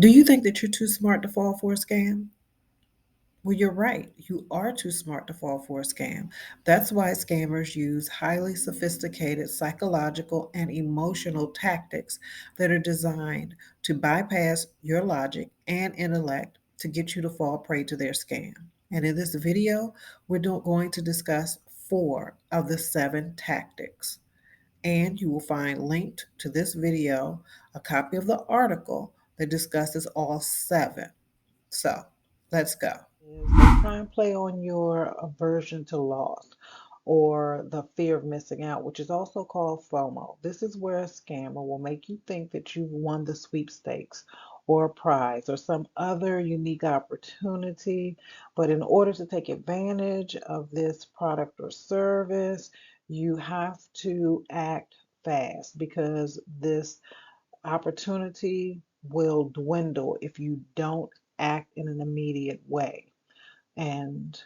Do you think that you're too smart to fall for a scam? Well, you're right. You are too smart to fall for a scam. That's why scammers use highly sophisticated psychological and emotional tactics that are designed to bypass your logic and intellect to get you to fall prey to their scam. And in this video, we're going to discuss 4 of the 7 tactics. And you will find linked to this video a copy of the article that discusses all 7. So let's go. Is they try and play on your aversion to loss or the fear of missing out, which is also called FOMO. This is where a scammer will make you think that you've won the sweepstakes or a prize or some other unique opportunity. But in order to take advantage of this product or service, you have to act fast because this opportunity will dwindle if you don't act in an immediate way. And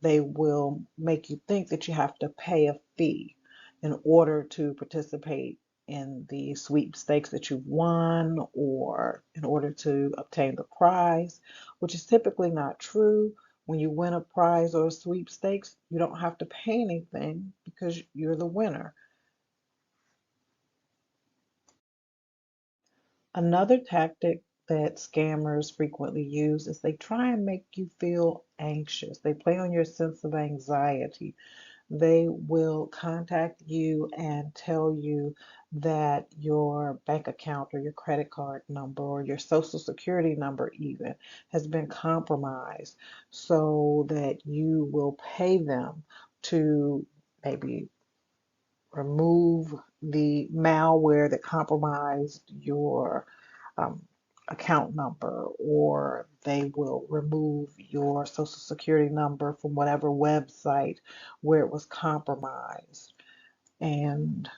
they will make you think that you have to pay a fee in order to participate in the sweepstakes that you've won or in order to obtain the prize, which is typically not true. When you win a prize or a sweepstakes, you don't have to pay anything because you're the winner. Another tactic that scammers frequently use is they try and make you feel anxious. They play on your sense of anxiety. They will contact you and tell you that your bank account or your credit card number or your social security number even has been compromised so that you will pay them to maybe remove the malware that compromised your um, account number, or they will remove your social security number from whatever website where it was compromised. And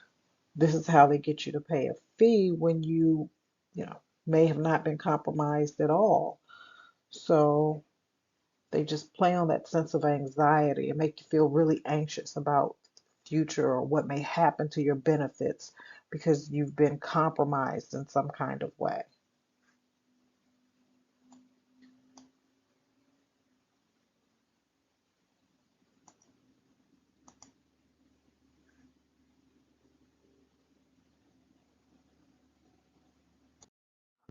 this is how they get you to pay a fee when you may have not been compromised at all. So they just play on that sense of anxiety and make you feel really anxious about future or what may happen to your benefits because you've been compromised in some kind of way.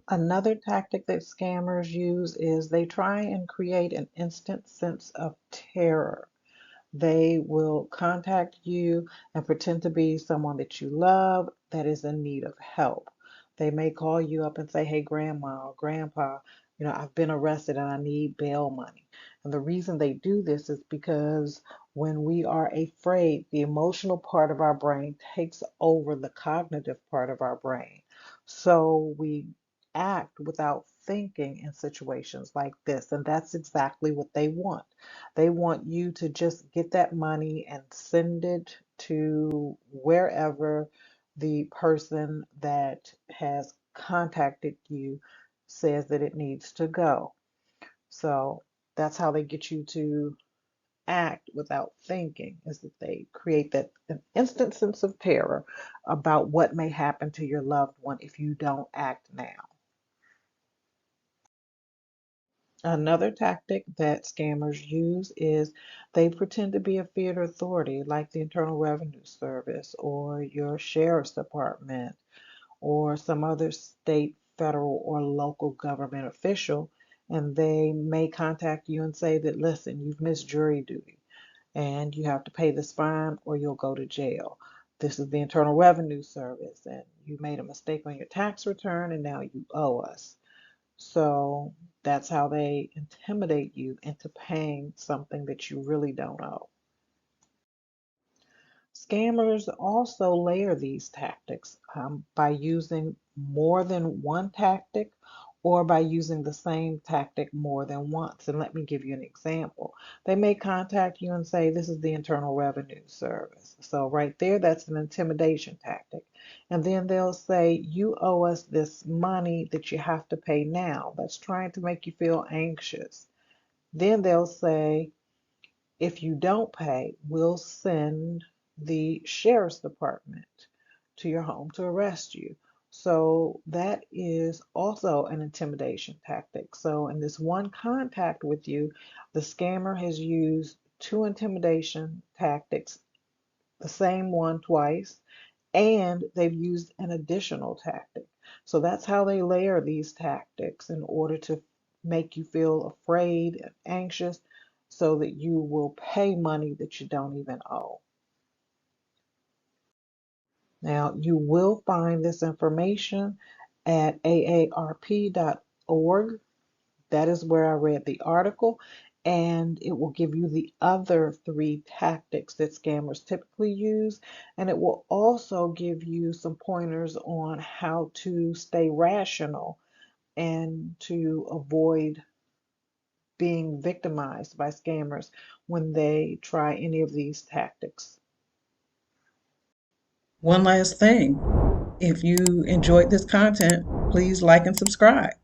Another tactic that scammers use is they try and create an instant sense of terror. They will contact you and pretend to be someone that you love that is in need of help. They may call you up and say, "Hey, grandma or grandpa, I've been arrested and I need bail money." And the reason they do this is because when we are afraid, the emotional part of our brain takes over the cognitive part of our brain. So we act without thinking in situations like this. And that's exactly what they want. They want you to just get that money and send it to wherever the person that has contacted you says that it needs to go. So that's how they get you to act without thinking, is that they create that an instant sense of terror about what may happen to your loved one if you don't act now. Another tactic that scammers use is they pretend to be a theater authority like the Internal Revenue Service or your sheriff's department or some other state, federal, or local government official. And they may contact you and say that, listen, you've missed jury duty and you have to pay this fine or you'll go to jail. This is the Internal Revenue Service and you made a mistake on your tax return and now you owe us. So that's how they intimidate you into paying something that you really don't owe. Scammers also layer these tactics by using more than one tactic or by using the same tactic more than once. And let me give you an example. They may contact you and say, "This is the Internal Revenue Service." So, right there, that's an intimidation tactic. And then they'll say, "You owe us this money that you have to pay now." That's trying to make you feel anxious. Then they'll say, "If you don't pay, we'll send the sheriff's department to your home to arrest you." So that is also an intimidation tactic. So in this one contact with you, the scammer has used two intimidation tactics, the same one twice, and they've used an additional tactic. So that's how they layer these tactics in order to make you feel afraid and anxious so that you will pay money that you don't even owe. Now, you will find this information at aarp.org. That is where I read the article, and it will give you the other three tactics that scammers typically use, and it will also give you some pointers on how to stay rational and to avoid being victimized by scammers when they try any of these tactics. One last thing, if you enjoyed this content, please like and subscribe.